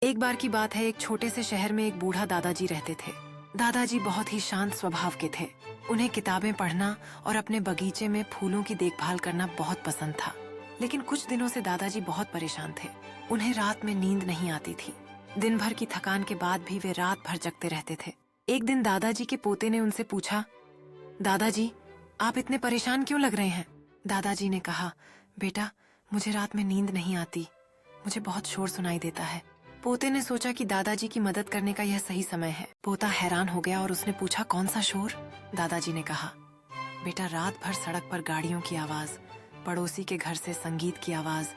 एक बार की बात है, एक छोटे से शहर में एक बूढ़ा दादाजी रहते थे। दादाजी बहुत ही शांत स्वभाव के थे। उन्हें किताबें पढ़ना और अपने बगीचे में फूलों की देखभाल करना बहुत पसंद था। लेकिन कुछ दिनों से दादाजी बहुत परेशान थे। उन्हें रात में नींद नहीं आती थी। दिन भर की थकान के बाद भी वे रात भर जगते रहते थे। एक दिन दादाजी के पोते ने उनसे पूछा, दादाजी, आप इतने परेशान क्यों लग रहे हैं? दादाजी ने कहा, बेटा, मुझे रात में नींद नहीं आती। मुझे बहुत शोर सुनाई देता है। पोते ने सोचा कि दादाजी की मदद करने का यह सही समय है। पोता हैरान हो गया और उसने पूछा, कौन सा शोर? दादाजी ने कहा, बेटा, रात भर सड़क पर गाड़ियों की आवाज, पड़ोसी के घर से संगीत की आवाज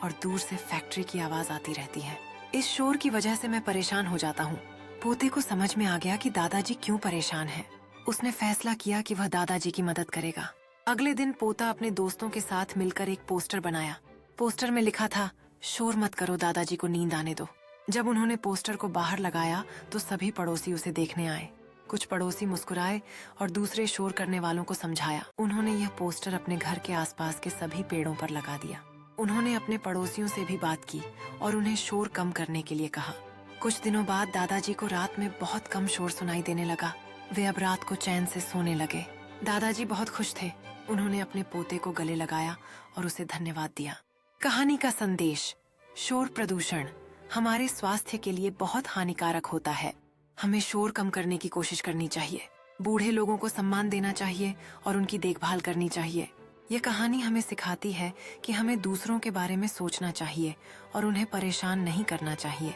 और दूर से फैक्ट्री की आवाज आती रहती है। इस शोर की वजह से मैं परेशान हो जाता हूँ। पोते को समझ में आ गया कि दादाजी क्यों परेशान है। उसने फैसला किया कि वह दादाजी की मदद करेगा। अगले दिन पोता अपने दोस्तों के साथ मिलकर एक पोस्टर बनाया। पोस्टर में लिखा था, शोर मत करो, दादाजी को नींद आने दो। जब उन्होंने पोस्टर को बाहर लगाया तो सभी पड़ोसी उसे देखने आए। कुछ पड़ोसी मुस्कुराए और दूसरे शोर करने वालों को समझाया। उन्होंने यह पोस्टर अपने घर के आसपास के सभी पेड़ों पर लगा दिया। उन्होंने अपने पड़ोसियों से भी बात की और उन्हें शोर कम करने के लिए कहा। कुछ दिनों बाद दादाजी को रात में बहुत कम शोर सुनाई देने लगा। वे अब रात को चैन से सोने लगे। दादाजी बहुत खुश थे। उन्होंने अपने पोते को गले लगाया और उसे धन्यवाद दिया। कहानी का संदेश, शोर प्रदूषण हमारे स्वास्थ्य के लिए बहुत हानिकारक होता है। हमें शोर कम करने की कोशिश करनी चाहिए। बूढ़े लोगों को सम्मान देना चाहिए और उनकी देखभाल करनी चाहिए। यह कहानी हमें सिखाती है कि हमें दूसरों के बारे में सोचना चाहिए और उन्हें परेशान नहीं करना चाहिए।